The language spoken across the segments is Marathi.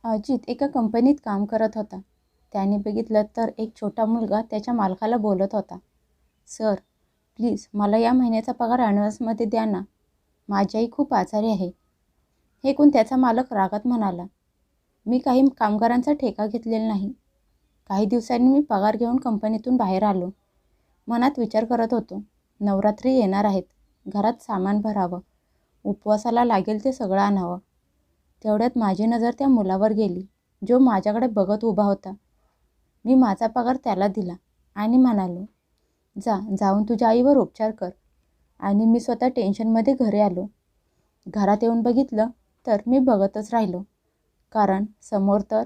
अजित एका कंपनीत काम करत होता. त्याने बघितलं तर एक छोटा मुलगा त्याच्या मालकाला बोलत होता, "सर, प्लीज मला या महिन्याचा पगार ॲडव्हान्समध्ये द्या ना. माझी आई खूप आजारी आहे." हे ऐकून त्याचा मालक रागात म्हणाला, "मी काही कामगारांचा ठेका घेतलेला नाही." काही दिवसांनी मी पगार घेऊन कंपनीतून बाहेर आलो. मनात विचार करत होतो, नवरात्री येणार आहेत, घरात सामान भरावं, उपवासाला लागेल ते सगळं आणावं. तेवढ्यात माझी नजर त्या मुलावर गेली, जो माझ्याकडे बघत उभा होता. मी माझा पगार त्याला दिला आणि म्हणालो, जाऊन तुझ्या आईवर उपचार कर. आणि मी स्वतः टेन्शनमध्ये घरी आलो. घरात येऊन बघितलं तर मी बघतच राहिलो, कारण समोर तर,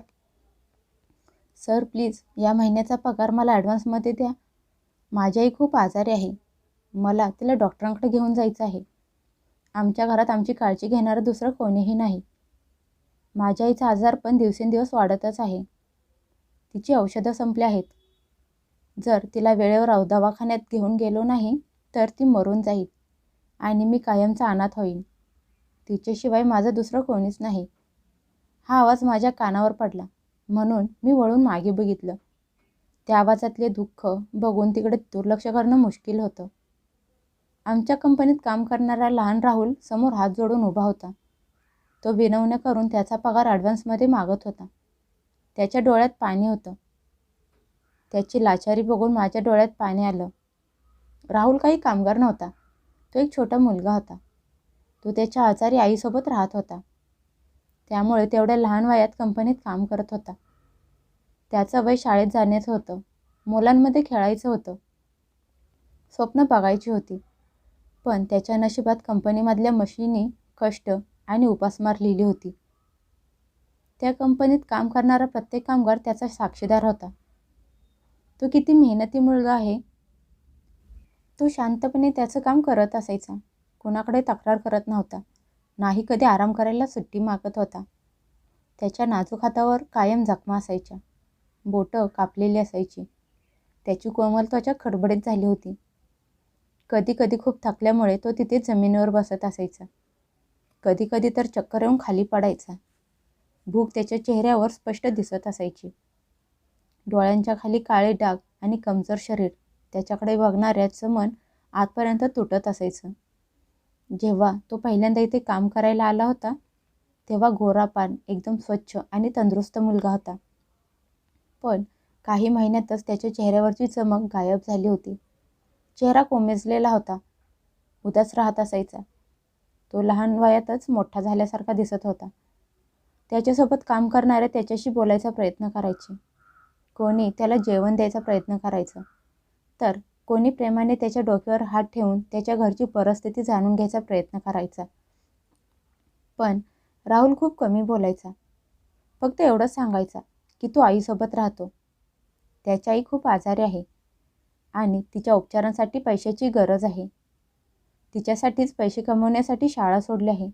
"सर प्लीज या महिन्याचा पगार मला ॲडव्हान्समध्ये द्या. माझी आई खूप आजारी आहे. मला तिला डॉक्टरांकडे घेऊन जायचं आहे. आमच्या घरात आमची काळजी घेणारं दुसरं कोणीही नाही. माझ्या आईचा आजार पण दिवसेंदिवस वाढतच आहे. तिची औषधं संपली आहेत. जर तिला वेळेवर दवाखान्यात घेऊन गेलो नाही तर ती मरून जाईल आणि मी कायमचा अनाथ होईन. तिच्याशिवाय माझं दुसरं कोणीच नाही." हा आवाज माझ्या कानावर पडला, म्हणून मी वळून मागे बघितलं. त्या आवाजातले दुःख बघून तिकडे दुर्लक्ष करणं मुश्किल होतं. आमच्या कंपनीत काम करणारा लहान राहुल समोर हात जोडून उभा होता. तो विनवण्या करून त्याचा पगार ॲडव्हान्समध्ये मागत होता. त्याच्या डोळ्यात पाणी होतं. त्याची लाचारी बघून माझ्या डोळ्यात पाणी आलं. राहुल काही कामगार नव्हता. तो एक छोटा मुलगा होता. तो त्याच्या आजारी आईसोबत राहत होता. त्यामुळे तेवढ्या लहान वयात कंपनीत काम करत होता. त्याचं वय शाळेत जाण्याचं होतं. मुलांमध्ये खेळायचं होतं. स्वप्न बघायची होती. पण त्याच्या नशिबात कंपनीमधल्या मशिनी कष्ट आणि उपासमार लिहिली होती. त्या कंपनीत काम करणारा प्रत्येक कामगार त्याचा साक्षीदार होता. तो किती मेहनती मुलगा आहे. तो शांतपणे त्याचं काम करत असायचा. कुणाकडे तक्रार करत नव्हता. नाही कधी आराम करायला सुट्टी मागत होता. त्याच्या नाजूक हातावर कायम जखमा असायच्या. बोटं कापलेली असायची. त्याची कोमल त्वचा खडबडीत झाली होती. कधी कधी खूप थकल्यामुळे तो तिथे जमिनीवर बसत असायचा. कधी कधी तर चक्कर येऊन खाली पडायचा. भूक त्याच्या चेहऱ्यावर स्पष्ट दिसत असायची. डोळ्यांच्या खाली काळे डाग आणि कमजोर शरीर. त्याच्याकडे बघणाऱ्याचं मन आतपर्यंत तुटत असायचं. जेव्हा तो पहिल्यांदा इथे काम करायला आला होता, तेव्हा गोरापान, एकदम स्वच्छ आणि तंदुरुस्त मुलगा होता. पण काही महिन्यातच त्याच्या चेहऱ्यावरची चमक गायब झाली होती. चेहरा कोमेजलेला होता. उदास राहत असायचा. तो लहान वयातच मोठा झाल्यासारखा दिसत होता. त्याच्यासोबत काम करणारे त्याच्याशी बोलायचा प्रयत्न करायचे. कोणी त्याला जेवण द्यायचा प्रयत्न करायचं, तर कोणी प्रेमाने त्याच्या डोक्यावर हात ठेवून त्याच्या घरची परिस्थिती जाणून घ्यायचा प्रयत्न करायचा. पण राहुल खूप कमी बोलायचा. फक्त एवढंच सांगायचा की तो आईसोबत राहतो. त्याची आई खूप आजारी आहे आणि तिच्या उपचारांसाठी पैशाची गरज आहे. तिच्यासाठीच पैसे कमवण्यासाठी शाळा सोडली आहे.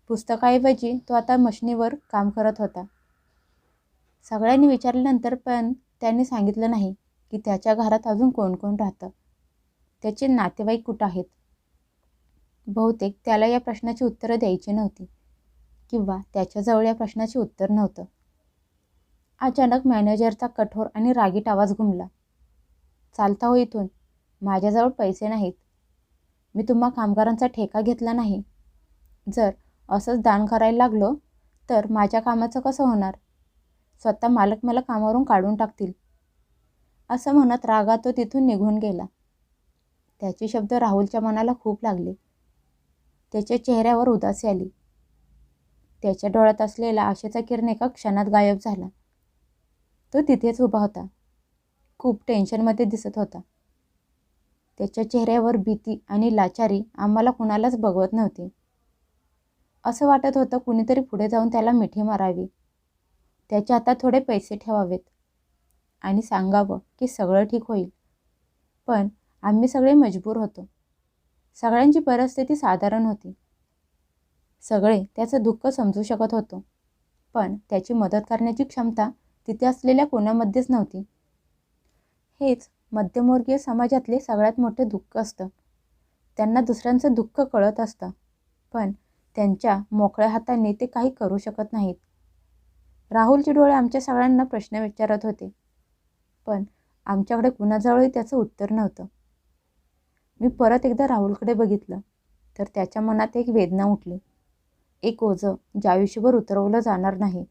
पुस्तकाऐवजी तो आता मशिनीवर काम करत होता. सगळ्यांनी विचारल्यानंतर पण त्यांनी सांगितलं नाही की त्याच्या घरात अजून कोण कोण राहतं, त्याचे नातेवाईक कुठं आहेत. बहुतेक त्याला या प्रश्नाची उत्तरं द्यायची नव्हती, किंवा त्याच्याजवळ या प्रश्नाचे उत्तर नव्हतं. अचानक मॅनेजरचा कठोर आणि रागीट आवाज घुमला, "चालता हो इथून. माझ्याजवळ पैसे नाहीत. मी तुम्हा कामगारांचा ठेका घेतला नाही. जर असंच दान करायला लागलो तर माझ्या कामाचं कसं होणार? स्वतः मालक मला कामावरून काढून टाकतील." असं म्हणत रागात तो तिथून निघून गेला. त्याचे शब्द राहुलच्या मनाला खूप लागले. त्याच्या चेहऱ्यावर उदासी आली. त्याच्या डोळ्यात असलेला आशेचा किरण एका क्षणात गायब झाला. तो तिथेच उभा होता. खूप टेन्शनमध्ये दिसत होता. त्याच्या चेहऱ्यावर भीती आणि लाचारी आम्हाला कुणालाच बघवत नव्हती. असं वाटत होतं कुणीतरी पुढे जाऊन त्याला मिठी मारावी, त्याच्या हातात थोडे पैसे ठेवावेत आणि सांगावं की सगळं ठीक होईल. पण आम्ही सगळे मजबूर होतो. सगळ्यांची परिस्थिती साधारण होती. सगळे त्याचं दुःख समजू शकत होतो, पण त्याची मदत करण्याची क्षमता तिथे असलेल्या कोणामध्येच नव्हती. हेच मध्यमवर्गीय समाजातले सगळ्यात मोठे दुःख असतं. त्यांना दुसऱ्यांचं दुःख कळत असतं, पण त्यांच्या मोकळ्या हातांनी ते काही करू शकत नाहीत. राहुलचे डोळे आमच्या सगळ्यांना प्रश्न विचारत होते, पण आमच्याकडे कुणाजवळही त्याचं उत्तर नव्हतं. मी परत एकदा राहुलकडे बघितलं तर त्याच्या मनात एक वेदना उठली, एक ओझं जे आयुष्यभर उतरवलं जाणार नाही.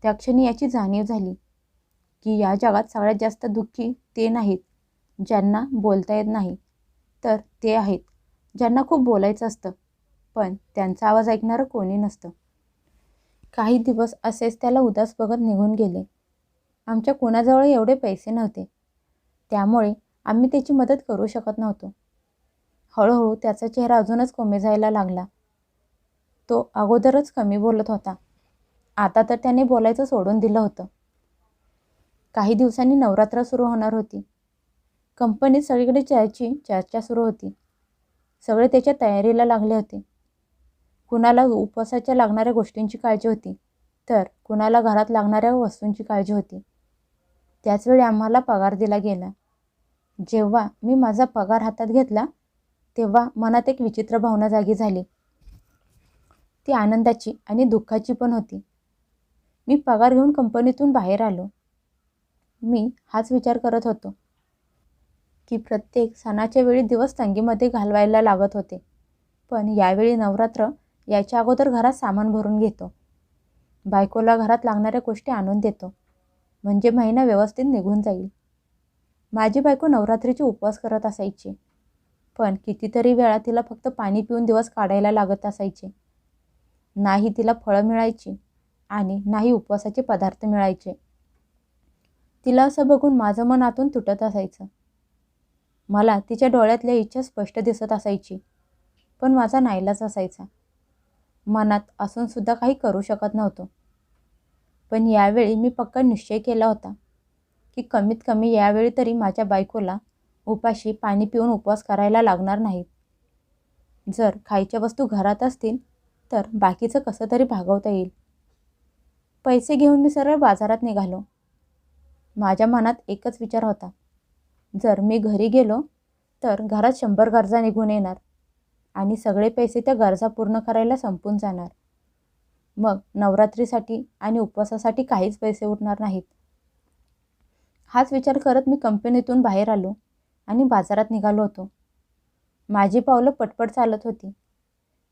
त्या क्षणी याची जाणीव झाली की या जगात सगळ्यात जास्त दुःखी ते नाहीत ज्यांना बोलता येत नाही, तर ते आहेत ज्यांना खूप बोलायचं असतं पण त्यांचा आवाज ऐकणारं कोणी नसतं. काही दिवस असेच त्याला उदास बघत निघून गेले. आमच्या कोणाजवळ एवढे पैसे नव्हते, त्यामुळे आम्ही त्याची मदत करू शकत नव्हतो. हळूहळू त्याचा चेहरा अजूनच कमी जायला लागला. तो अगोदरच कमी बोलत होता, आता तर त्याने बोलायचं सोडून दिलं होतं. काही दिवसांनी नवरात्र सुरू होणार होती. कंपनीत सगळीकडे त्याची चर्चा सुरू होती. सगळे त्याच्या तयारीला लागले होते. कुणाला उपवासाच्या लागणाऱ्या गोष्टींची काळजी होती, तर कुणाला घरात लागणाऱ्या वस्तूंची काळजी होती. त्याचवेळी आम्हाला पगार दिला गेला. जेव्हा मी माझा पगार हातात घेतला तेव्हा मनात एक विचित्र भावना जागी झाली. ती आनंदाची आणि दुःखाची पण होती. मी पगार घेऊन कंपनीतून बाहेर आलो. मी हाच विचार करत होतो की प्रत्येक सणाच्या वेळी दिवस तंगीमध्ये घालवायला लागत होते, पण यावेळी नवरात्र याच्या अगोदर घरात सामान भरून घेतो. बायकोला घरात लागणाऱ्या गोष्टी आणून देतो, म्हणजे महिना व्यवस्थित निघून जाईल. माझी बायको नवरात्रीचे उपवास करत असायची, पण कितीतरी वेळा तिला फक्त पाणी पिऊन दिवस काढायला लागत असायचे. नाही तिला फळं मिळायची आणि नाही उपवासाचे पदार्थ मिळायचे. तिला असं बघून माझं मन आतून तुटत असायचं. मला तिच्या डोळ्यातल्या इच्छा स्पष्ट दिसत असायची, पण माझा नाईलाज असायचा. मनात असून सुद्धा काही करू शकत नव्हतो. पण यावेळी मी पक्का निश्चय केला होता की कमीत कमी यावेळी तरी माझ्या बायकोला उपाशी पाणी पिऊन उपवास करायला लागणार नाहीत. जर खायच्या वस्तू घरात असतील तर बाकीचं कसं तरी भागवता येईल. पैसे घेऊन मी सरळ बाजारात निघालो. माझ्या मनात एकच विचार होता, जर मी घरी गेलो तर घरात 100 गरजा निघून येणार आणि सगळे पैसे त्या गरजा पूर्ण करायला संपून जाणार. मग नवरात्रीसाठी आणि उपवासासाठी काहीच पैसे उरणार नाहीत. हाच विचार करत मी कंपनीतून बाहेर आलो आणि बाजारात निघालो होतो. माझी पावलं पटपट चालत होती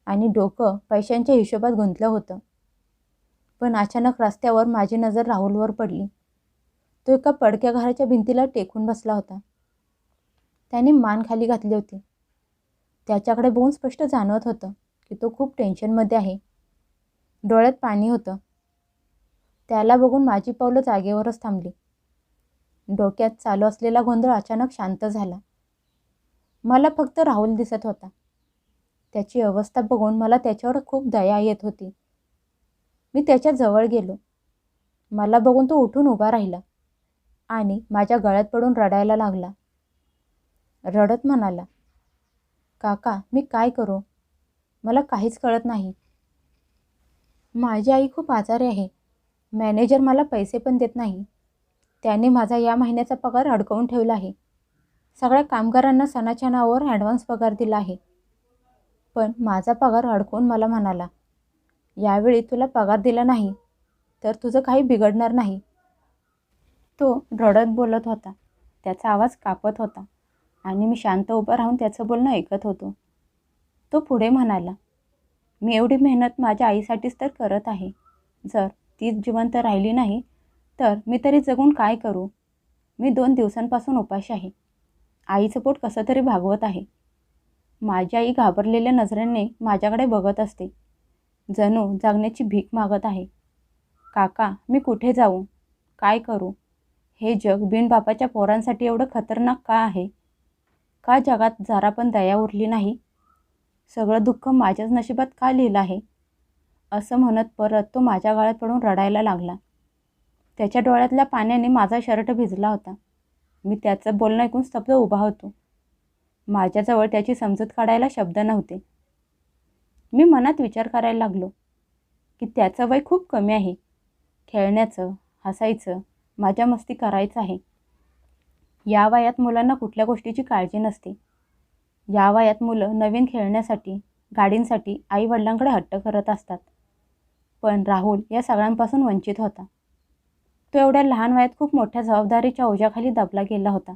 आणि डोकं पैशांच्या हिशोबात गुंतलं होतं. पण अचानक रस्त्यावर माझी नजर राहुलवर पडली. तो एका पडक्या घराच्या भिंतीला टेकून बसला होता. त्याने मान खाली घातली होती. त्याच्याकडे बघून स्पष्ट जाणवत होतं की तो खूप टेन्शनमध्ये आहे. डोळ्यात पाणी होतं. त्याला बघून माझी पावलं जागेवरच थांबली. डोक्यात चालू असलेला गोंधळ अचानक शांत झाला. मला फक्त राहुल दिसत होता. त्याची अवस्था बघून मला त्याच्यावर खूप दया येत होती. मी त्याच्या जवळ गेलो. मला बघून तो उठून उभा राहिला आणि माझ्या गळ्यात पडून रडायला लागला. रडत म्हणाला, काका मी काय करू? मला काहीच कळत नाही. माझी आई खूप आजारी आहे. मॅनेजर मला पैसे पण देत नाही. त्याने माझा या महिन्याचा पगार अडकवून ठेवला आहे. सगळ्या कामगारांना सणाच्या नावावर ॲडव्हान्स पगार दिला आहे. पण माझा पगार अडकवून मला म्हणाला, यावेळी तुला पगार दिला नाही तर तुझं काही बिघडणार नाही. तो रडत बोलत होता. त्याचा आवाज कापत होता आणि मी शांत उभं राहून त्याचं बोलणं ऐकत होतो. तो पुढे म्हणाला, मी एवढी मेहनत माझ्या आईसाठीच तर करत आहे. जर तीच जिवंत राहिली नाही तर मी तरी जगून काय करू? मी 2 दिवसांपासून उपाशी आहे. आईचं पोट कसं तरी भागवत आहे. माझी आई घाबरलेल्या नजरेने माझ्याकडे बघत असते, जणू जगण्याची भीक मागत आहे. काका मी कुठे जाऊ? काय करू? हे जग बिनबापाच्या पोरांसाठी एवढं खतरनाक का आहे? का जगात जरा पण दया उरली नाही? सगळं दुःख माझ्याच नशिबात का लिहिलं आहे? असं म्हणत परत तो माझ्या गळ्यात पडून रडायला लागला. त्याच्या डोळ्यातल्या पाण्याने माझा शर्ट भिजला होता. मी त्याचं बोलणं ऐकून स्तब्ध उभा होतो. माझ्याजवळ त्याची समजूत काढायला शब्द नव्हते. मी मनात विचार करायला लागलो की त्याचं वय खूप कमी आहे. खेळण्याचं, हसायचं, मजा मस्ती करायचं आहे. या वयात मुलांना कुठल्या गोष्टीची काळजी नसते. या वयात मुलं नवीन खेळण्यासाठी, गाडींसाठी आई वडिलांकडे हट्ट करत असतात. पण राहुल या सगळ्यांपासून वंचित होता. तो एवढ्या लहान वयात खूप मोठ्या जबाबदारीच्या ओझ्याखाली दबला गेला होता.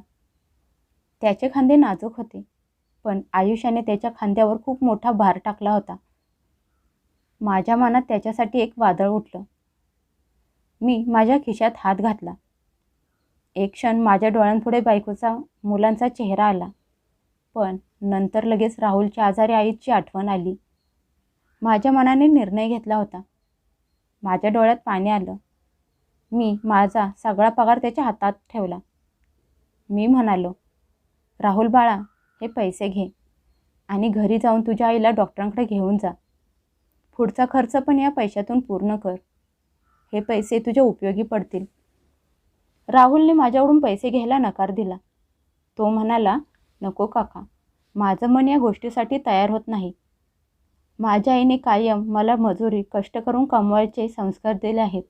त्याचे खांदे नाजूक होते, पण आयुष्याने त्याच्या खांद्यावर खूप मोठा भार टाकला होता. माझ्या मनात त्याच्यासाठी एक वादळ उठलं. मी माझ्या खिशात हात घातला. एक क्षण माझ्या डोळ्यांपुढे बायकोचा, मुलांचा चेहरा आला, पण नंतर लगेच राहुलच्या आजारी आईची आठवण आली. माझ्या मनाने निर्णय घेतला होता. माझ्या डोळ्यात पाणी आलं. मी माझा सगळा पगार त्याच्या हातात ठेवला. मी म्हणालो, राहुल बाळा, हे पैसे घे आणि घरी जाऊन तुझ्या आईला डॉक्टरांकडे घेऊन जा. पुढचा खर्च पण या पैशातून पूर्ण कर. हे पैसे तुझ्या उपयोगी पडतील. राहुलने माझ्याकडून पैसे घ्यायला नकार दिला. तो म्हणाला, नको काका, माझं मन या गोष्टीसाठी तयार होत नाही. माझ्या आईने कायम मला मजुरी, कष्ट करून कमवायचे संस्कार दिले आहेत.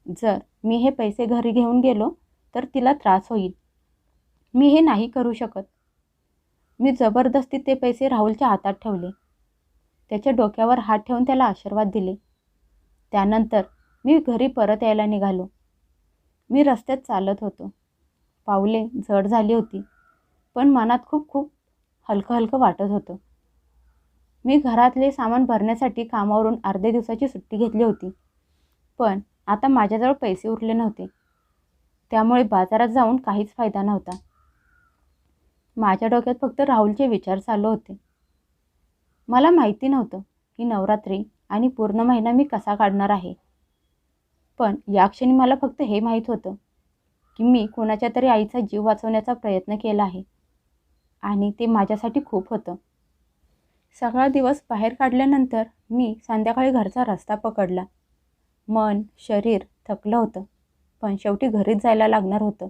जर मी हे पैसे घरी घेऊन गेलो तर तिला त्रास होईल. मी हे नाही करू शकत. मी जबरदस्ती ते पैसे राहुलच्या हातात ठेवले. त्याच्या डोक्यावर हात ठेवून त्याला आशीर्वाद दिले. त्यानंतर मी घरी परत यायला निघालो. मी रस्त्यात चालत होतो. पावले जड झाली होती, पण मनात खूप खूप हलकं हलकं वाटत होतं. मी घरातले सामान भरण्यासाठी कामावरून अर्ध्या दिवसाची सुट्टी घेतली होती, पण आता माझ्याजवळ पैसे उरले नव्हते. त्यामुळे बाजारात जाऊन काहीच फायदा नव्हता. माझ्या डोक्यात फक्त राहुलचे विचार चालू होते. मला माहिती नव्हतं की नवरात्री आणि पूर्ण महिना मी कसा काढणार आहे. पण या क्षणी मला फक्त हे माहीत होतं की मी कोणाच्या तरी आईचा जीव वाचवण्याचा प्रयत्न केला आहे आणि ते माझ्यासाठी खूप होतं. सगळा दिवस बाहेर काढल्यानंतर मी संध्याकाळी घरचा रस्ता पकडला. मन, शरीर थकलं होतं, पण शेवटी घरीच जायला लागणार होतं.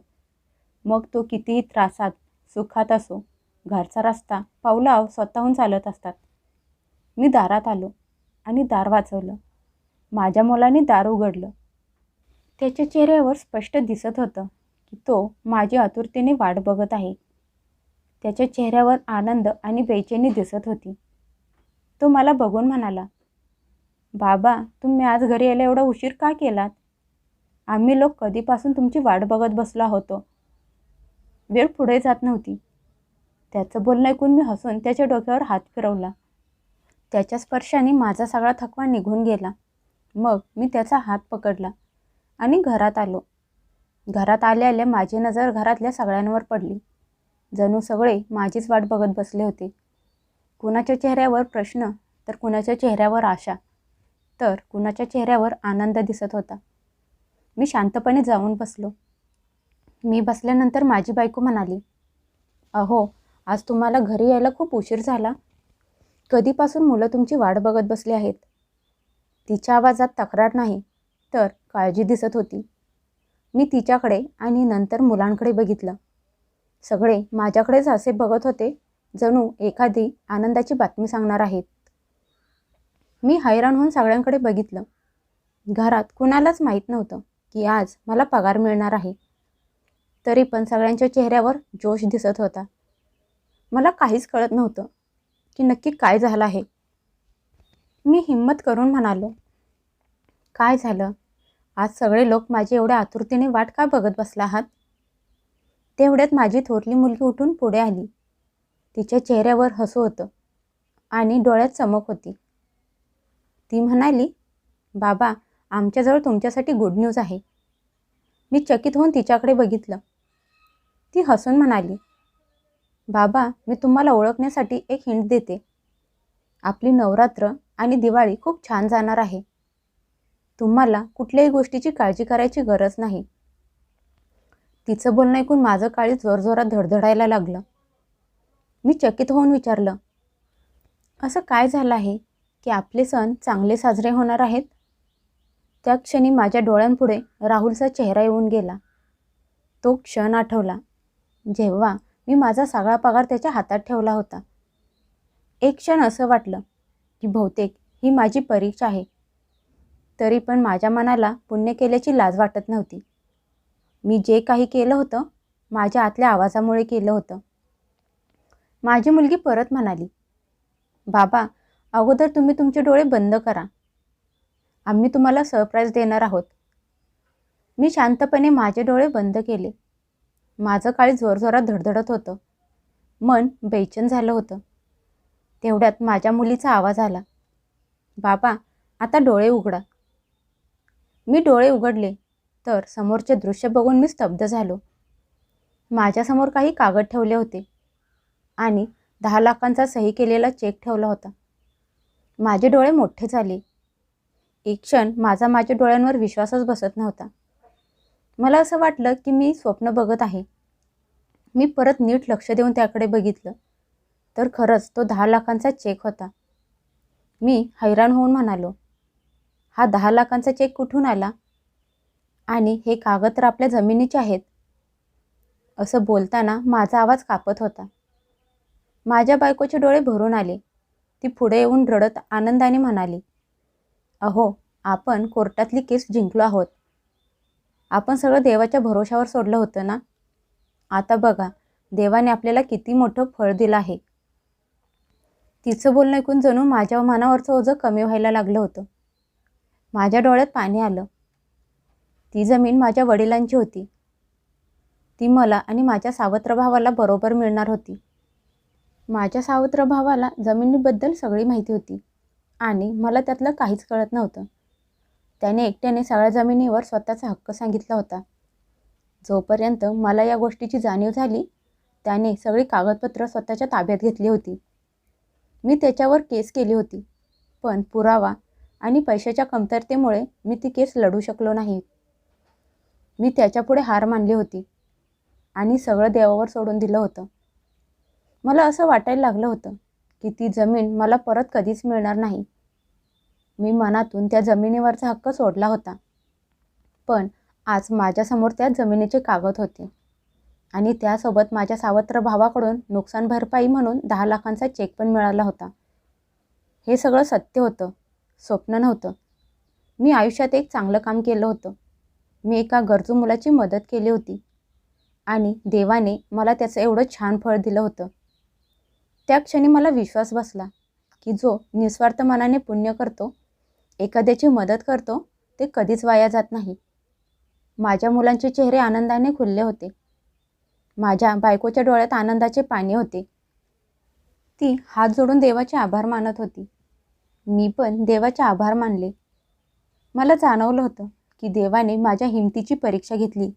मग तो कितीही त्रासात, सुखात असो, घरचा रस्ता पावलं स्वतःहून चालत असतात. मी दारात आलो आणि दार वाजवलं. माझ्या मुलाने दार उघडलं. त्याच्या चेहऱ्यावर स्पष्ट दिसत होतं की तो माझी आतुरतेने वाट बघत आहे. त्याच्या चेहऱ्यावर आनंद आणि बेचैनी दिसत होती. तो मला बघून म्हणाला, बाबा, तुम्ही आज घरी यायला एवढा उशीर का केलात? आम्ही लोक कधीपासून तुमची वाट बघत बसलो होतो. वेळ पुढे जात नव्हती. त्याचं बोलणं ऐकून मी हसून त्याच्या डोक्यावर हात फिरवला. त्याच्या स्पर्शाने माझा सगळा थकवा निघून गेला. मग मी त्याचा हात पकडला आणि घरात आलो. घरात आल्या आल्या माझी नजर घरातल्या सगळ्यांवर पडली. जणू सगळे माझीच वाट बघत बसले होते. कुणाच्या चेहऱ्यावर प्रश्न, तर कुणाच्या चेहऱ्यावर आशा, तर कुणाच्या चेहऱ्यावर आनंद दिसत होता. मी शांतपणे जाऊन बसलो. मी बसल्यानंतर माझी बायको म्हणाली, अहो, आज तुम्हाला घरी यायला खूप उशीर झाला. कधीपासून मुलं तुमची वाट बघत बसली आहेत. तिच्या आवाजात तक्रार नाही, तर काळजी दिसत होती. मी तिच्याकडे आणि नंतर मुलांकडे बघितलं. सगळे माझ्याकडेच असे बघत होते, जणू एखादी आनंदाची बातमी सांगणार आहेत. मी हैराण होऊन सगळ्यांकडे बघितलं. घरात कुणालाच माहीत नव्हतं की आज मला पगार मिळणार आहे. तरी पण सगळ्यांच्या चेहऱ्यावर जोश दिसत होता. मला काहीच कळत नव्हतं की नक्की काय झालं आहे. मी हिम्मत करून म्हणालो, काय झालं? आज सगळे लोक माझी एवढ्या आतुरतेने वाट का बघत बसला आहात? तेवढ्यात माझी थोरली मुलगी उठून पुढे आली. तिच्या चेहऱ्यावर हसू होतं आणि डोळ्यात चमक होती. ती म्हणाली, बाबा, आमच्याजवळ तुमच्यासाठी गुड न्यूज आहे. मी चकित होऊन तिच्याकडे बघितलं. ती हसून म्हणाली, बाबा, मी तुम्हाला ओळखण्यासाठी एक हिंट देते. आपली नवरात्र आणि दिवाळी खूप छान जाणार आहे. तुम्हाला कुठल्याही गोष्टीची काळजी करायची गरज नाही. तिचं बोलणं ऐकून माझं काळीज जोरजोरात धडधडायला लागलं. मी चकित होऊन विचारलं, असं काय झालं आहे की आपले सण चांगले साजरे होणार आहेत? त्या क्षणी माझ्या डोळ्यांपुढे राहुलचा चेहरा येऊन गेला. तो क्षण आठवला जेव्हा मी माझा सगळा पगार त्याच्या हातात ठेवला होता. एक क्षण असं वाटलं की बहुतेक ही माझी परीक्षा आहे. तरी पण माझ्या मनाला पुण्य केल्याची लाज वाटत नव्हती. मी जे काही केलं होतं माझ्या आतल्या आवाजामुळे केलं होतं. माझी मुलगी परत म्हणाली, बाबा, अगोदर तुम्ही तुमचे डोळे बंद करा. आम्ही तुम्हाला सरप्राईज देणार आहोत. मी शांतपणे माझे डोळे बंद केले. माझं काळीज जोरजोरात धडधडत होतं. मन बेचैन झालं होतं. तेवढ्यात माझ्या मुलीचा आवाज आला, बाबा, आता डोळे उघडा. मी डोळे उघडले तर समोरचे दृश्य बघून मी स्तब्ध झालो. माझ्यासमोर काही कागद ठेवले होते आणि 10 लाखांचा सही केलेला चेक ठेवला होता. माझे डोळे मोठे झाले. एक क्षण माझ्या डोळ्यांवर विश्वासच बसत नव्हता. मला असं वाटलं की मी स्वप्न बघत आहे. मी परत नीट लक्ष देऊन त्याकडे बघितलं तर खरंच तो 10 लाखांचा चेक होता. मी हैराण होऊन म्हणालो, हा 10 लाखांचा चेक कुठून आला? आणि हे कागद तर आपल्या जमिनीचे आहेत. असं बोलताना माझा आवाज कापत होता. माझ्या बायकोचे डोळे भरून आले. ती पुढे येऊन रडत आनंदाने म्हणाली, अहो, आपण कोर्टातली केस जिंकलो आहोत. आपण सगळं देवाच्या भरोशावर सोडलं होतं ना. आता बघा, देवाने आपल्याला किती मोठं फळ दिलं आहे. तिचं बोलणं ऐकून जणू माझ्या मनावरचं ओझं कमी व्हायला लागलं होतं. माझ्या डोळ्यात पाणी आलं. ती जमीन माझ्या वडिलांची होती. ती मला आणि माझ्या सावत्र भावाला बरोबर मिळणार होती. माझ्या सावत्र भावाला जमिनीबद्दल सगळी माहिती होती आणि मला त्यातलं काहीच कळत नव्हतं. त्याने एकट्याने सगळ्या जमिनीवर स्वतःचा हक्क सांगितला होता. जोपर्यंत मला या गोष्टीची जाणीव झाली, त्याने सगळी कागदपत्र स्वतःच्या ताब्यात घेतली होती. मी त्याच्यावर केस केली होती, पण पुरावा आणि पैशाच्या कमतरतेमुळे मी ती केस लढू शकलो नाही. मी त्याच्यापुढे हार मानली होती आणि सगळं देवावर सोडून दिलं होतं. मला असं वाटायला लागलं होतं की ती जमीन मला परत कधीच मिळणार नाही. मी मनातून त्या जमिनीवरचा हक्क सोडला होता. पण आज माझ्यासमोर त्या जमिनीचे कागद होते आणि त्यासोबत माझ्या सावत्र भावाकडून नुकसान भरपाई म्हणून 10 लाखांचा चेक पण मिळाला होता. हे सगळं सत्य होतं, स्वप्न नव्हतं. मी आयुष्यात एक चांगलं काम केलं होतं. मी एका गरजू मुलाची मदत केली होती आणि देवाने मला त्याचं एवढं छान फळ दिलं होतं. त्या क्षणी मला विश्वास बसला की जो निस्वार्थ मनाने पुण्य करतो, एखाद्याची मदत करतो, ते कधीच वाया जात नाही. माझ्या मुलांचे चेहरे आनंदाने खुलले होते. माझ्या बायकोच्या डोळ्यात आनंदाचे पाणी होते. ती हात जोडून देवाचे आभार मानत होती. मी पण देवाचे आभार मानले. मला जाणवलं होतं की देवाने माझ्या हिमतीची परीक्षा घेतली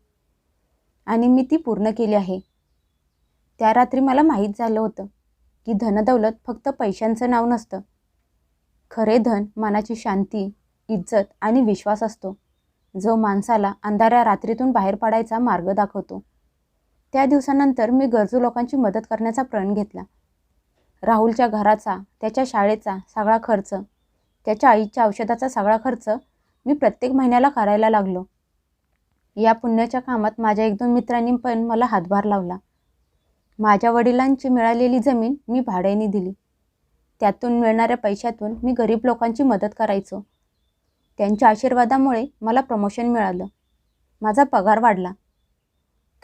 आणि मी ती पूर्ण केली आहे. त्या रात्री मला माहीत झालं होतं की धनदौलत फक्त पैशांचं नाव नसतं. खरे धन मनाची शांती, इज्जत आणि विश्वास असतो, जो माणसाला अंधाऱ्या रात्रीतून बाहेर पडायचा मार्ग दाखवतो. त्या दिवसानंतर मी गरजू लोकांची मदत करण्याचा प्रण घेतला. राहुलच्या घराचा, त्याच्या शाळेचा सगळा खर्च, त्याच्या आईच्या औषधाचा सगळा खर्च मी प्रत्येक महिन्याला करायला लागलो. या पुण्याच्या कामात माझ्या 1-2 मित्रांनी पण मला हातभार लावला. माझ्या वडिलांची मिळालेली जमीन मी भाड्याने दिली. त्यातून मिळणाऱ्या पैशातून मी गरीब लोकांची मदत करायचो. त्यांच्या आशीर्वादामुळे मला प्रमोशन मिळालं. माझा पगार वाढला.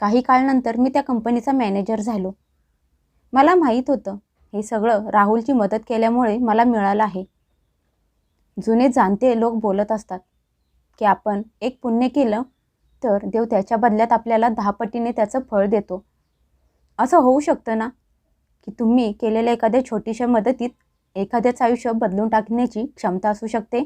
काही काळानंतर मी त्या कंपनीचा मॅनेजर झालो. मला माहीत होतं हे सगळं राहुलची मदत केल्यामुळे मला मिळालं आहे. जुने जाणते लोक बोलत असतात की आपण एक पुण्य केलं तर देव त्याच्या बदल्यात आपल्याला 10 पटीने त्याचं फळ देतो. असं होऊ शकतं ना, की तुम्ही केलेल्या एखाद्या छोटीशा मदतीत एखाद्याचं आयुष्य बदलून टाकण्याची क्षमता असू शकते.